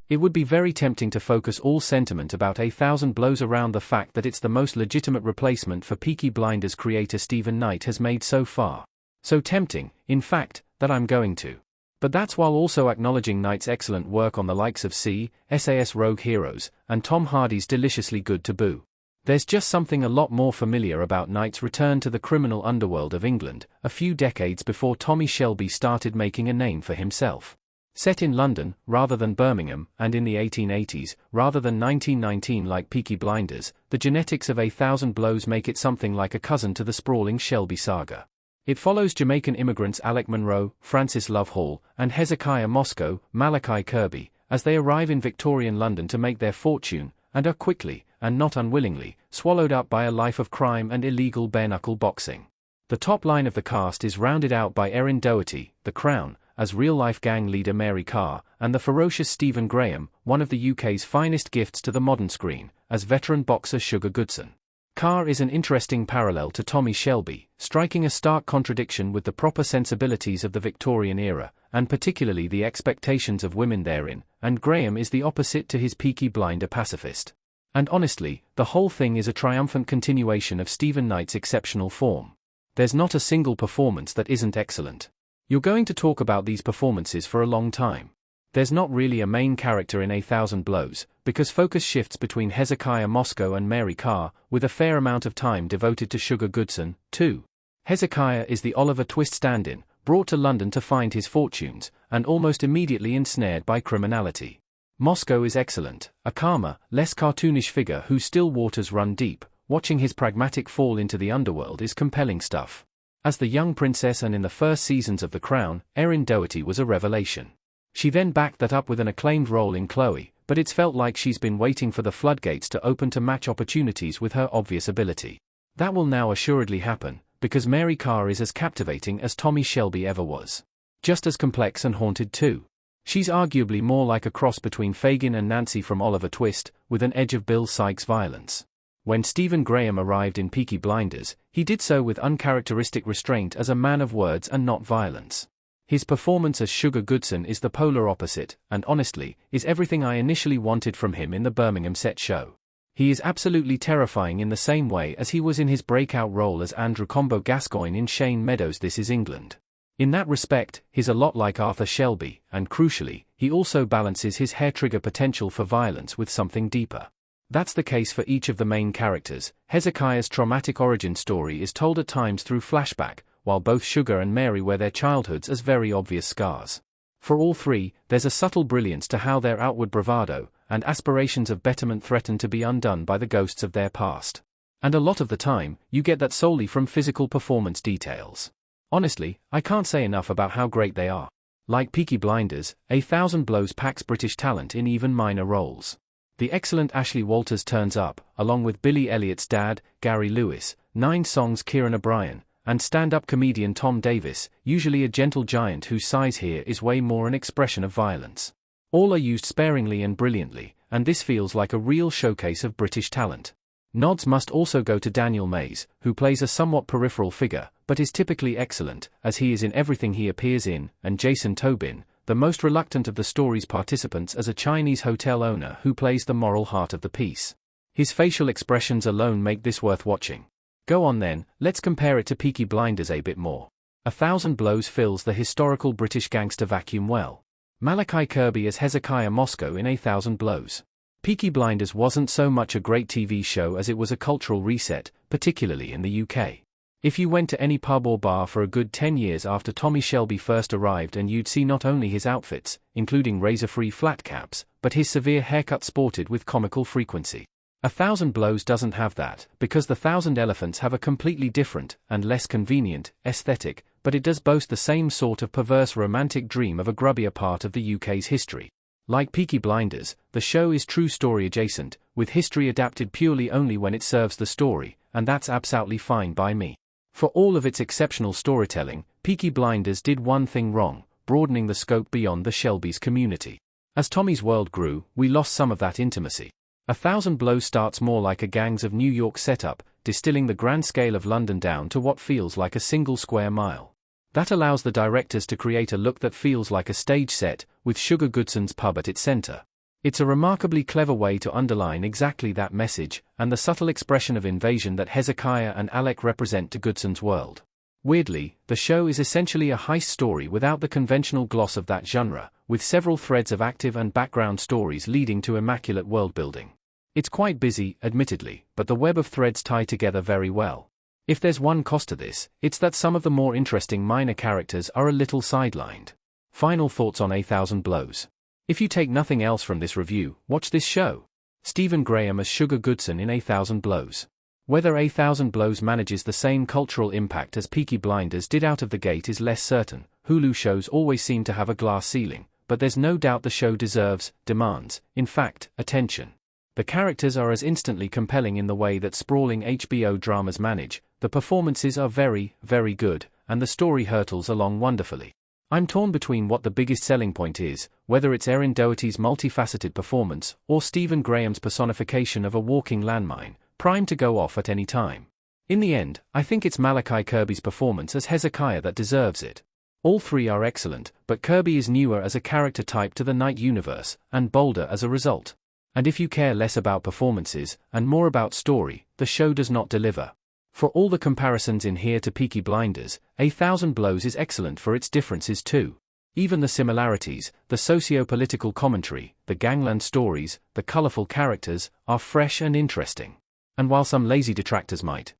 It would be very tempting to focus all sentiment about A Thousand Blows around the fact that it's the most legitimate replacement for Peaky Blinders creator Stephen Knight has made so far. So tempting, in fact, that I'm going to. But that's while also acknowledging Knight's excellent work on the likes of SAS Rogue Heroes, and Tom Hardy's Deliciously Good to Boo. There's just something a lot more familiar about Knight's return to the criminal underworld of England, a few decades before Tommy Shelby started making a name for himself. Set in London, rather than Birmingham, and in the 1880s, rather than 1919 like Peaky Blinders, the genetics of A Thousand Blows make it something like a cousin to the sprawling Shelby saga. It follows Jamaican immigrants Alec Monroe, Francis Love Hall, and Hezekiah Moscow, Malachi Kirby, as they arrive in Victorian London to make their fortune, and are quickly, and not unwillingly, swallowed up by a life of crime and illegal bare-knuckle boxing. The top line of the cast is rounded out by Erin Doherty, The Crown, as real-life gang leader Mary Carr, and the ferocious Stephen Graham, one of the UK's finest gifts to the modern screen, as veteran boxer Sugar Goodson. Carr is an interesting parallel to Tommy Shelby, striking a stark contradiction with the proper sensibilities of the Victorian era, and particularly the expectations of women therein, and Graham is the opposite to his Peaky Blinder pacifist. And honestly, the whole thing is a triumphant continuation of Stephen Knight's exceptional form. There's not a single performance that isn't excellent. You're going to talk about these performances for a long time. There's not really a main character in A Thousand Blows, because focus shifts between Hezekiah Moscow and Mary Carr, with a fair amount of time devoted to Sugar Goodson, too. Hezekiah is the Oliver Twist stand-in, brought to London to find his fortunes, and almost immediately ensnared by criminality. Moscow is excellent, a calmer, less cartoonish figure whose still waters run deep. Watching his pragmatic fall into the underworld is compelling stuff. As the young princess and in the first seasons of The Crown, Erin Doherty was a revelation. She then backed that up with an acclaimed role in Chloe, but it's felt like she's been waiting for the floodgates to open to match opportunities with her obvious ability. That will now assuredly happen, because Mary Carr is as captivating as Tommy Shelby ever was. Just as complex and haunted too. She's arguably more like a cross between Fagin and Nancy from Oliver Twist, with an edge of Bill Sikes' violence. When Stephen Graham arrived in Peaky Blinders, he did so with uncharacteristic restraint as a man of words and not violence. His performance as Sugar Goodson is the polar opposite, and honestly, is everything I initially wanted from him in the Birmingham set show. He is absolutely terrifying in the same way as he was in his breakout role as Andrew Combo Gascoigne in Shane Meadows' This Is England. In that respect, he's a lot like Arthur Shelby, and crucially, he also balances his hair-trigger potential for violence with something deeper. That's the case for each of the main characters. Hezekiah's traumatic origin story is told at times through flashback, while both Sugar and Mary wear their childhoods as very obvious scars. For all three, there's a subtle brilliance to how their outward bravado and aspirations of betterment threaten to be undone by the ghosts of their past. And a lot of the time, you get that solely from physical performance details. Honestly, I can't say enough about how great they are. Like Peaky Blinders, A Thousand Blows packs British talent in even minor roles. The excellent Ashley Walters turns up, along with Billy Elliot's dad, Gary Lewis, 9 Songs' Kieran O'Brien, and stand-up comedian Tom Davis, usually a gentle giant whose size here is way more an expression of violence. All are used sparingly and brilliantly, and this feels like a real showcase of British talent. Nods must also go to Daniel Mays, who plays a somewhat peripheral figure, but is typically excellent, as he is in everything he appears in, and Jason Tobin, the most reluctant of the story's participants as a Chinese hotel owner who plays the moral heart of the piece. His facial expressions alone make this worth watching. Go on then, let's compare it to Peaky Blinders a bit more. A Thousand Blows fills the historical British gangster vacuum well. Malachi Kirby as Hezekiah Moscow in A Thousand Blows. Peaky Blinders wasn't so much a great TV show as it was a cultural reset, particularly in the UK. If you went to any pub or bar for a good 10 years after Tommy Shelby first arrived, and you'd see not only his outfits, including razor-free flat caps, but his severe haircut sported with comical frequency. A Thousand Blows doesn't have that, because the Thousand Elephants have a completely different, and less convenient, aesthetic, but it does boast the same sort of perverse romantic dream of a grubbier part of the UK's history. Like Peaky Blinders, the show is true story adjacent, with history adapted purely only when it serves the story, and that's absolutely fine by me. For all of its exceptional storytelling, Peaky Blinders did one thing wrong, broadening the scope beyond the Shelby's community. As Tommy's world grew, we lost some of that intimacy. A Thousand Blows starts more like a Gangs of New York setup, distilling the grand scale of London down to what feels like a single square mile. That allows the directors to create a look that feels like a stage set, with Sugar Goodson's pub at its center. It's a remarkably clever way to underline exactly that message, and the subtle expression of invasion that Hezekiah and Alec represent to Goodson's world. Weirdly, the show is essentially a heist story without the conventional gloss of that genre, with several threads of active and background stories leading to immaculate world-building. It's quite busy, admittedly, but the web of threads tie together very well. If there's one cost to this, it's that some of the more interesting minor characters are a little sidelined. Final thoughts on A Thousand Blows. If you take nothing else from this review, watch this show. Stephen Graham as Sugar Goodson in A Thousand Blows. Whether A Thousand Blows manages the same cultural impact as Peaky Blinders did out of the gate is less certain. Hulu shows always seem to have a glass ceiling, but there's no doubt the show demands, in fact, attention. The characters are as instantly compelling in the way that sprawling HBO dramas manage, the performances are very, very good, and the story hurtles along wonderfully. I'm torn between what the biggest selling point is, whether it's Erin Doherty's multifaceted performance, or Stephen Graham's personification of a walking landmine, primed to go off at any time. In the end, I think it's Malachi Kirby's performance as Hezekiah that deserves it. All three are excellent, but Kirby is newer as a character type to the Night universe, and bolder as a result. And if you care less about performances, and more about story, the show does not deliver. For all the comparisons in here to Peaky Blinders, A Thousand Blows is excellent for its differences too. Even the similarities, the socio-political commentary, the gangland stories, the colorful characters, are fresh and interesting. And while some lazy detractors might